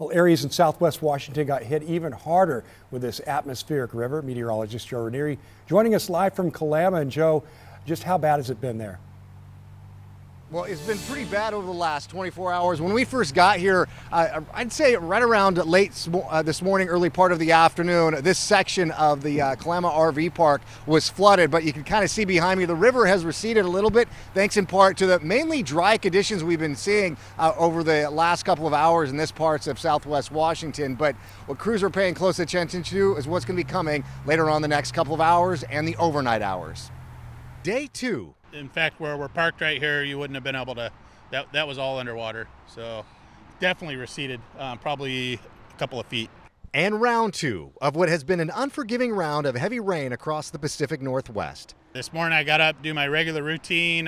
Well, areas in southwest Washington got hit even harder with this atmospheric river. Meteorologist Joe Ranieri joining us live from Kalama. And Joe, just how bad has it been there? Well, it's been pretty bad over the last 24 hours. When we first got here, I'd say right around late this morning, early part of the afternoon, this section of the Kalama RV park was flooded. But you can kind of see behind me, the river has receded a little bit, thanks in part to the mainly dry conditions we've been seeing over the last couple of hours in this parts of southwest Washington. But what crews are paying close attention to is what's going to be coming later on the next couple of hours and the overnight hours. Day 2. In fact, where we're parked right here, you wouldn't have been able to, that was all underwater. So definitely receded, probably a couple of feet. And round 2 of what has been an unforgiving round of heavy rain across the Pacific Northwest. This morning I got up, do my regular routine,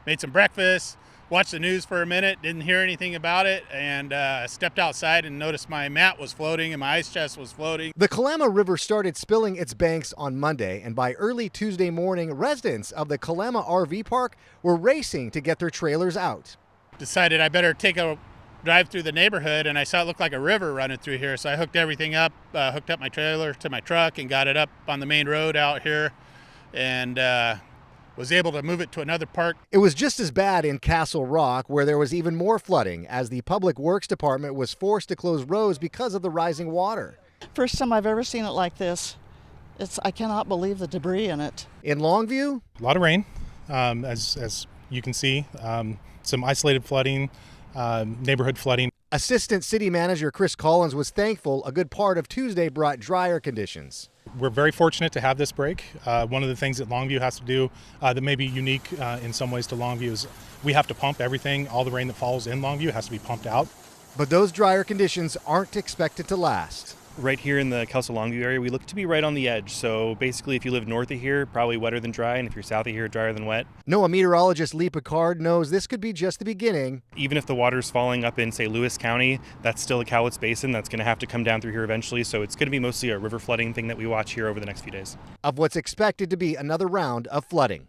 made some breakfast, watched the news for a minute, didn't hear anything about it, and stepped outside and noticed my mat was floating and my ice chest was floating. The Kalama River started spilling its banks on Monday, and by early Tuesday morning, residents of the Kalama RV park were racing to get their trailers out. Decided I better take a drive through the neighborhood, and I saw it looked like a river running through here, so I hooked everything up, hooked up my trailer to my truck and got it up on the main road out here, and was able to move it to another park. It was just as bad in Castle Rock, where there was even more flooding as the Public Works Department was forced to close roads because of the rising water. First time I've ever seen it like this. I cannot believe the debris in it. In Longview, a lot of rain, as you can see, some isolated flooding, neighborhood flooding. Assistant City Manager Chris Collins was thankful a good part of Tuesday brought drier conditions. We're very fortunate to have this break. One of the things that Longview has to do that may be unique in some ways to Longview is we have to pump everything. All the rain that falls in Longview has to be pumped out. But those drier conditions aren't expected to last. Right here in the Kelso Longview area, we look to be right on the edge. So basically, if you live north of here, probably wetter than dry, and if you're south of here, drier than wet. NOAA meteorologist Lee Picard knows this could be just the beginning. Even if the water's falling up in, say, Lewis County, that's still a Cowlitz Basin that's going to have to come down through here eventually. So it's going to be mostly a river flooding thing that we watch here over the next few days. Of what's expected to be another round of flooding.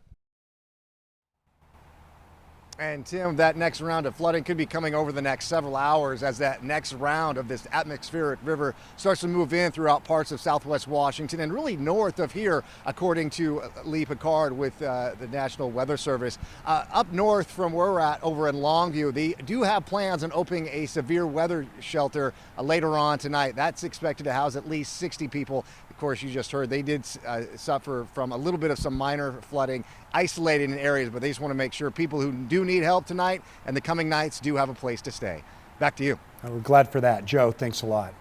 And Tim, that next round of flooding could be coming over the next several hours as that next round of this atmospheric river starts to move in throughout parts of southwest Washington and really north of here, according to Lee Picard with the National Weather Service. Up north from where we're at over in Longview, they do have plans on opening a severe weather shelter later on tonight. That's expected to house at least 60 people. Of course, you just heard they did suffer from a little bit of some minor flooding, isolated in areas, but they just want to make sure people who do need help tonight and the coming nights do have a place to stay. Back to you. We're glad for that. Joe, thanks a lot.